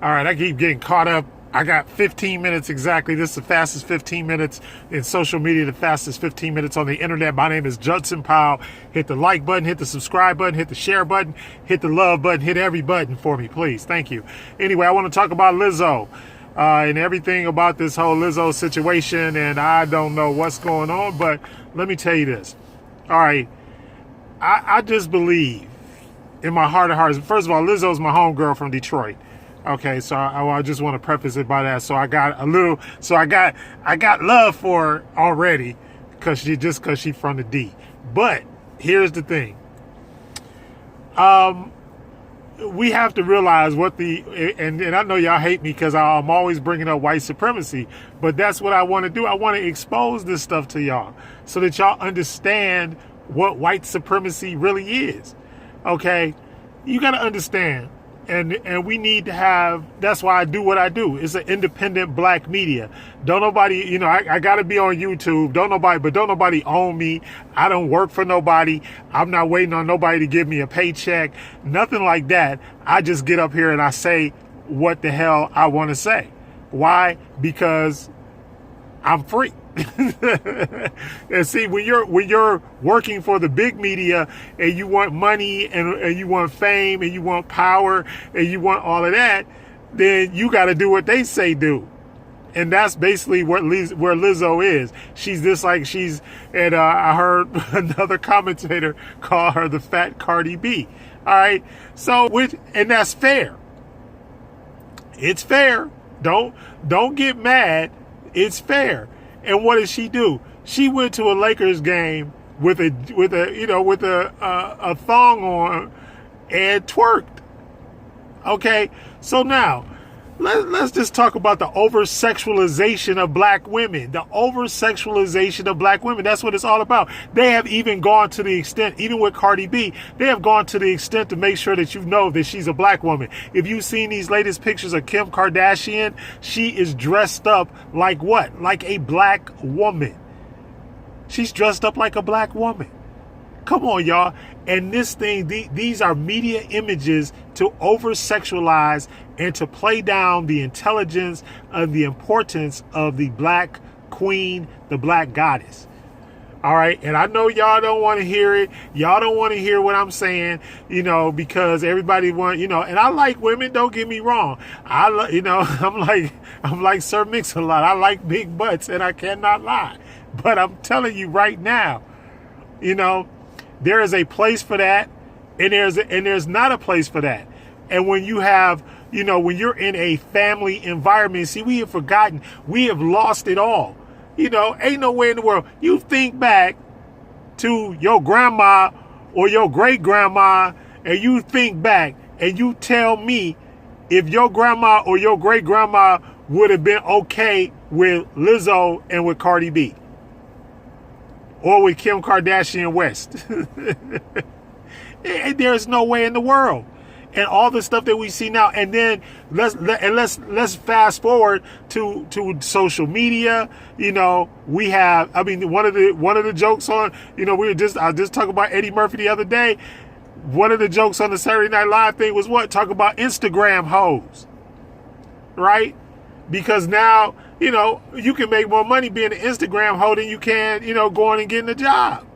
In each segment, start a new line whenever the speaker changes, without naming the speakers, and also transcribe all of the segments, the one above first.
All right, I keep getting caught up. I got 15 minutes exactly. This is the fastest 15 minutes in social media, the fastest 15 minutes on the internet. My name is Judson Powell. Hit the like button, hit the subscribe button, hit the share button, hit the love button, hit every button for me, please. Thank you. Anyway, I want to talk about Lizzo and everything about this whole Lizzo situation. And I don't know what's going on, but let me tell you this. All right, I just believe in my heart of hearts. First of all, Lizzo's my homegirl from Detroit. Okay, so I just want to preface it by that. So I got a little, I got love for her already, because she's from the D. But here's the thing. We have to realize what and I know y'all hate me because I'm always bringing up white supremacy, but that's what I want to do. I want to expose this stuff to y'all so that y'all understand what white supremacy really is. Okay, you got to understand. And we need to have, that's why I do what I do. It's an independent black media. Don't nobody, I got to be on YouTube. Don't nobody own me. I don't work for nobody. I'm not waiting on nobody to give me a paycheck. Nothing like that. I just get up here and I say what the hell I want to say. Why? Because I'm free. And see, when you're working for the big media and you want money and you want fame and you want power and you want all of that, then you got to do what they say do. And that's basically where Lizzo is. She's just like and I heard another commentator call her the fat Cardi B. All right. So, and that's fair. It's fair. Don't get mad. It's fair. And what did she do? She went to a Lakers game with a thong on and twerked. Okay, so now let's just talk about the over-sexualization of black women. The over-sexualization of black women. That's what it's all about. They have even gone to the extent, even with Cardi B, they have gone to the extent to make sure that you know that she's a black woman. If you've seen these latest pictures of Kim Kardashian, she is dressed up like what? Like a black woman. She's dressed up like a black woman. Come on, y'all. And this thing, these are media images to over-sexualize and to play down the intelligence and the importance of the black queen, the black goddess. All right. And I know y'all don't want to hear it. Y'all don't want to hear what I'm saying, because everybody and I like women. Don't get me wrong. I'm like Sir Mix-a-Lot. I like big butts and I cannot lie. But I'm telling you right now, there is a place for that, and there's not a place for that. And when you have, when you're in a family environment, see, we have forgotten, we have lost it all. Ain't no way in the world. You think back to your grandma or your great grandma, and you think back and you tell me if your grandma or your great grandma would have been okay with Lizzo and with Cardi B. Or with Kim Kardashian West. There's no way in the world. And all the stuff that we see now, and then let's fast forward to social media. We have, one of the jokes on, I was just talking about Eddie Murphy the other day. One of the jokes on the Saturday Night Live thing was what? Talk about Instagram hoes. Right? Because now, you can make more money being an Instagram hoe than you can, going and getting a job.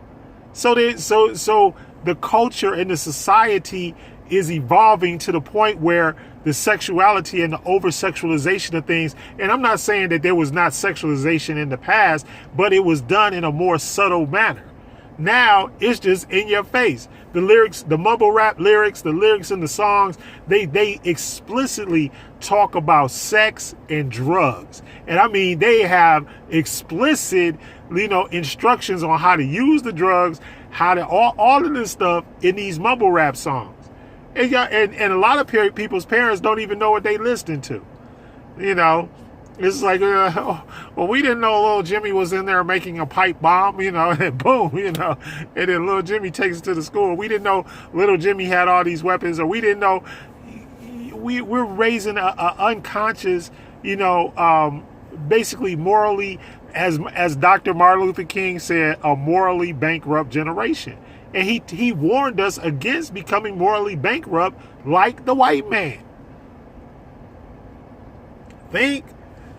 So the culture and the society is evolving to the point where the sexuality and the over-sexualization of things, and I'm not saying that there was not sexualization in the past, but it was done in a more subtle manner. Now it's just in your face. The lyrics, the mumble rap lyrics, the lyrics in the songs, they explicitly talk about sex and drugs. And they have explicit, instructions on how to use the drugs, how to all of this stuff in these mumble rap songs. And a lot of people's parents don't even know what they listening to. It's like, well, we didn't know little Jimmy was in there making a pipe bomb, and boom, and then little Jimmy takes it to the school. We didn't know little Jimmy had all these weapons, or we didn't know. We're raising a unconscious, basically morally, as Dr. Martin Luther King said, a morally bankrupt generation. And he warned us against becoming morally bankrupt like the white man. think.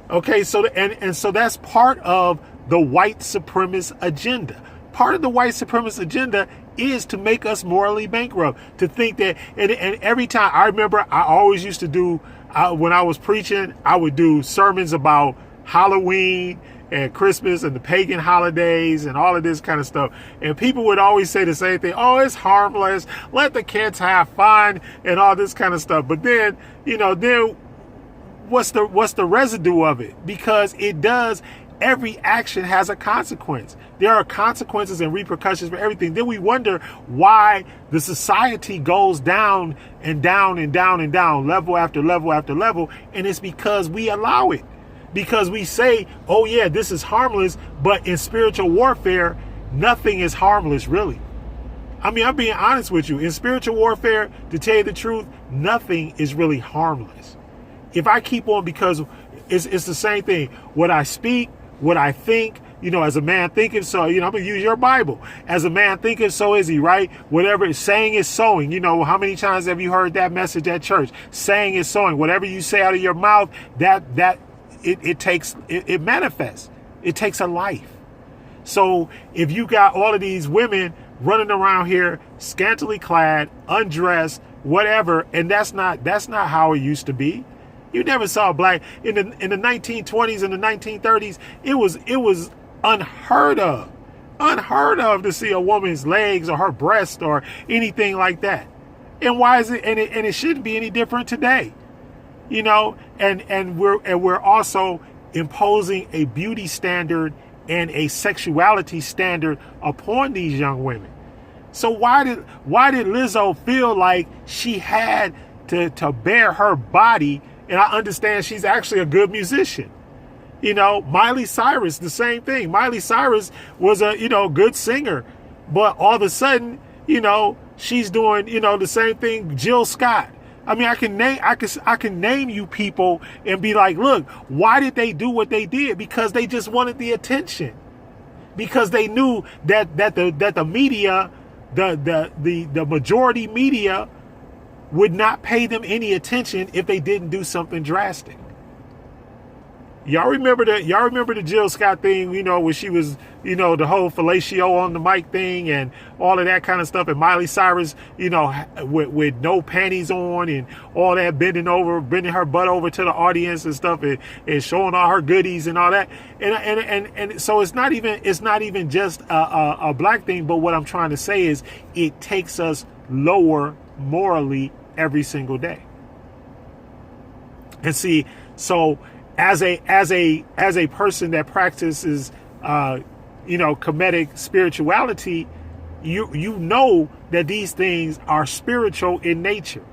Okay, so and so that's part of the white supremacist agenda. Part of the white supremacist agenda is to make us morally bankrupt, to think that, and every time, I remember I always used to do, when I was preaching, I would do sermons about Halloween and Christmas and the pagan holidays and all of this kind of stuff. And people would always say the same thing. Oh, it's harmless. Let the kids have fun and all this kind of stuff. But then, then what's the residue of it? Because it does, every action has a consequence. There are consequences and repercussions for everything. Then we wonder why the society goes down and down and down and down, level after level after level. And it's because we allow it. Because we say, oh yeah, this is harmless, but in spiritual warfare, nothing is harmless, really. I mean, I'm being honest with you. In spiritual warfare, to tell you the truth, nothing is really harmless. If I keep on, because it's the same thing. What I speak, what I think, as a man thinketh, so, I'm going to use your Bible. As a man thinketh, so is he, right? Whatever is saying is sowing. How many times have you heard that message at church? Saying is sowing. Whatever you say out of your mouth, it manifests. It takes a life. So if you got all of these women running around here, scantily clad, undressed, whatever, and that's not how it used to be. You never saw black in the 1920s and the 1930s. It was unheard of to see a woman's legs or her breast or anything like that. And why is it? And it shouldn't be any different today. And we're also imposing a beauty standard and a sexuality standard upon these young women. So why did Lizzo feel like she had to bear her body? And I understand she's actually a good musician. Miley Cyrus, the same thing. Miley Cyrus was a good singer, but all of a sudden, she's doing the same thing. Jill Scott. I mean, I can name you people and be like, look, why did they do what they did? Because they just wanted the attention. Because they knew that the media, the majority media, would not pay them any attention if they didn't do something drastic. Y'all remember the Jill Scott thing, when she was, the whole fellatio on the mic thing and all of that kind of stuff. And Miley Cyrus, with no panties on and all that, bending her butt over to the audience and stuff, and showing all her goodies and all that. And so it's not even just a black thing. But what I'm trying to say is it takes us lower morally every single day. And see, so as a person that practices comedic spirituality, you know that these things are spiritual in nature.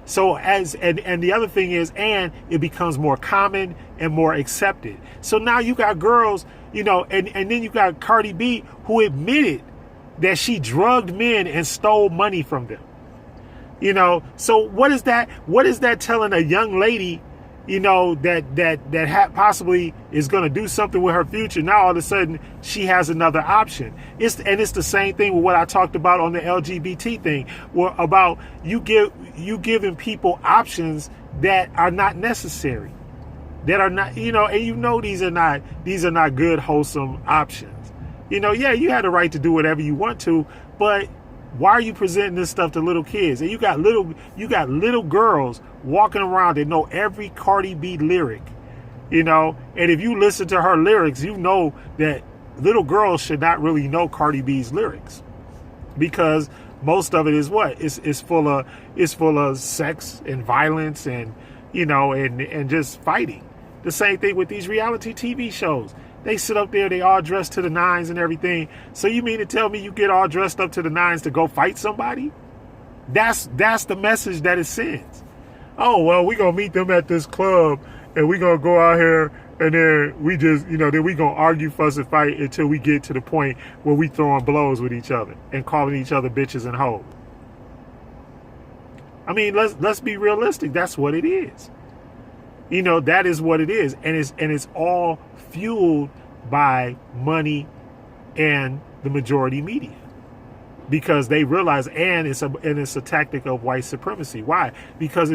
So and the other thing is, and it becomes more common and more accepted. So now you got girls, and then you got Cardi B, who admitted that she drugged men and stole money from them. So what is that telling a young lady, that possibly is going to do something with her future? Now all of a sudden she has another option. It's the same thing with what I talked about on the LGBT thing, about you giving people options that are not necessary, that are not, and these are not good, wholesome options. Yeah, you had the right to do whatever you want to, but why are you presenting this stuff to little kids? And you got little girls walking around that know every Cardi B lyric, and if you listen to her lyrics, you know that little girls should not really know Cardi B's lyrics, because most of it is it's full of sex and violence and and just fighting. The same thing with these reality TV shows. They sit up there, they all dressed to the nines and everything. So you mean to tell me you get all dressed up to the nines to go fight somebody? That's the message that it sends. Oh, well, we're going to meet them at this club and we're going to go out here and then we just, then we're going to argue, fuss, and fight until we get to the point where we throwing blows with each other and calling each other bitches and hoes. I mean, let's be realistic. That's what it is. That is what it is. And it's all fueled by money and the majority media. because they realize, and it's a tactic of white supremacy. Why? Because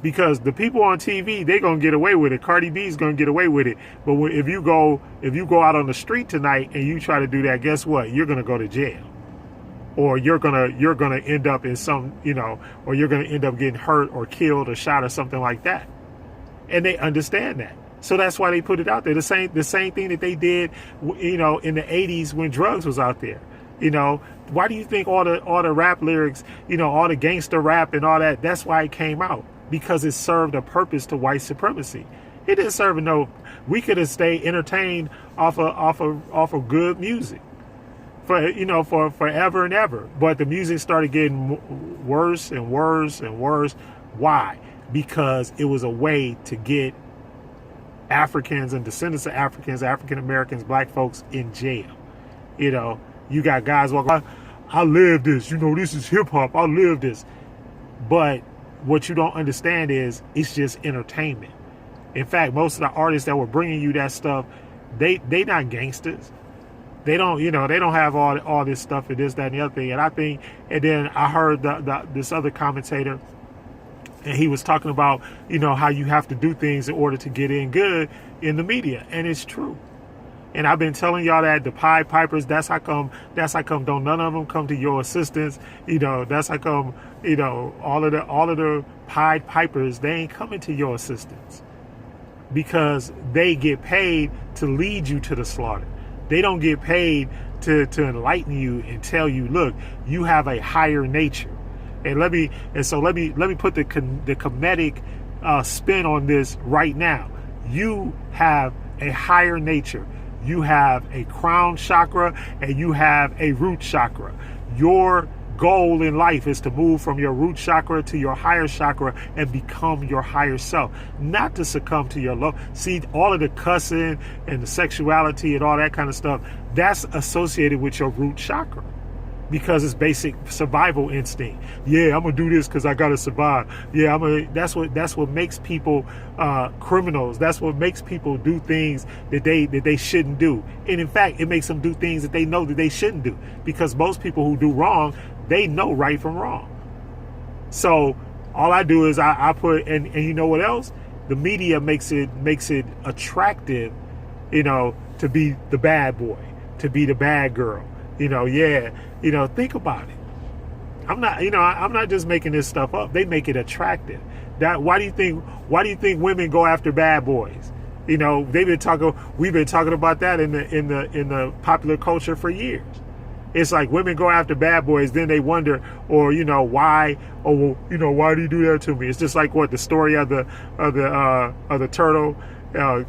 because the people on TV, they're gonna get away with it. Cardi B's gonna get away with it. But if you go out on the street tonight and you try to do that, guess what? You're gonna go to jail, or you're gonna end up in some, or you're gonna end up getting hurt or killed or shot or something like that. And they understand that. So that's why they put it out there. The same thing that they did, in the 80s when drugs was out there. Why do you think all the rap lyrics, all the gangster rap and all that, that's why it came out? Because it served a purpose to white supremacy. It didn't serve we could have stayed entertained off of good music for forever and ever. But the music started getting worse and worse and worse. Why? Because it was a way to get Africans and descendants of Africans, African Americans, black folks in jail. You got guys walking, I live this, this is hip hop, I live this. But what you don't understand is it's just entertainment. In fact, most of the artists that were bringing you that stuff, they not gangsters. They don't, they don't have all this stuff and this, that, and the other thing. And then I heard this other commentator, and he was talking about, how you have to do things in order to get in good in the media. And it's true. And I've been telling y'all that the Pied Pipers, that's how come don't none of them come to your assistance. That's how come, all of the Pied Pipers, they ain't coming to your assistance. Because they get paid to lead you to the slaughter. They don't get paid to enlighten you and tell you, look, you have a higher nature. So let me put the comedic spin on this right now. You have a higher nature. You have a crown chakra and you have a root chakra. Your goal in life is to move from your root chakra to your higher chakra and become your higher self, not to succumb to your low. See, all of the cussing and the sexuality and all that kind of stuff, that's associated with your root chakra. Because it's basic survival instinct. Yeah, I'm gonna do this because I gotta survive. Yeah, that's what makes people criminals. That's what makes people do things that they shouldn't do. And in fact, it makes them do things that they know that they shouldn't do. Because most people who do wrong, they know right from wrong. So all I do is I put, and you know what else? The media makes it attractive, to be the bad boy, to be the bad girl. Think about it. I'm not just making this stuff up. They make it attractive. Why do you think women go after bad boys? We've been talking about that in the popular culture for years. It's like women go after bad boys, then they wonder, why? Why do you do that to me? It's just like the story of the turtle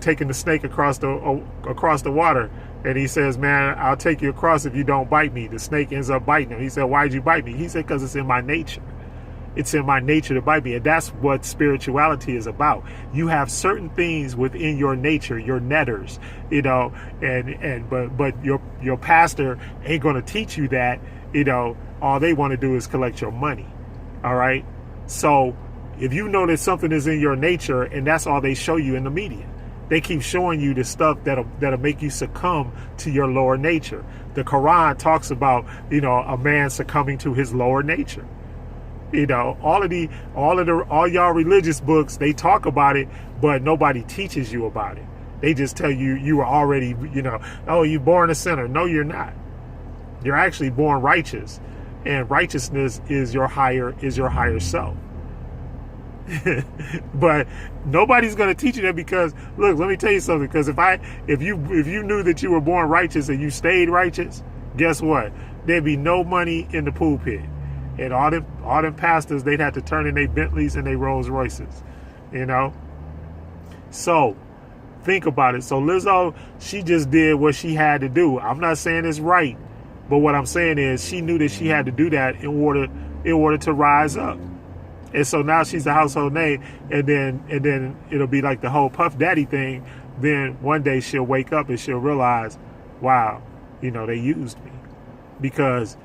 taking the snake across the water. And he says, man, I'll take you across if you don't bite me. The snake ends up biting him. He said, why'd you bite me? He said, because it's in my nature. It's in my nature to bite me. And that's what spirituality is about. You have certain things within your nature, your netters, but your pastor ain't going to teach you that, all they want to do is collect your money. All right. So if you know that something is in your nature and that's all they show you in the media, they keep showing you the stuff that'll make you succumb to your lower nature. The Quran talks about, a man succumbing to his lower nature. All y'all religious books, they talk about it, but nobody teaches you about it. They just tell you you were already, oh, you're born a sinner. No, you're not. You're actually born righteous, and righteousness is your higher self. But nobody's going to teach you that because, look, let me tell you something. Because if you knew that you were born righteous and you stayed righteous, guess what? There'd be no money in the pulpit, and all them pastors, they'd have to turn in their Bentleys and their Rolls Royces, So think about it. So Lizzo, she just did what she had to do. I'm not saying it's right, but what I'm saying is she knew that she had to do that in order to rise up. And so now she's a household name, and then it'll be like the whole Puff Daddy thing. Then one day she'll wake up and she'll realize, wow, they used me. Because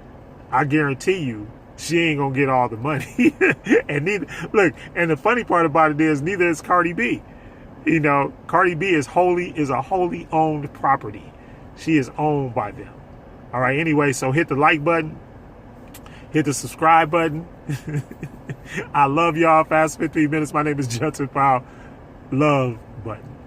I guarantee you, she ain't gonna get all the money. And the funny part about it is neither is Cardi B. Cardi B is a wholly owned property. She is owned by them. All right, anyway, so hit the like button. Hit the subscribe button. I love y'all. Fast 15 minutes. My name is Justin Powell. Love button.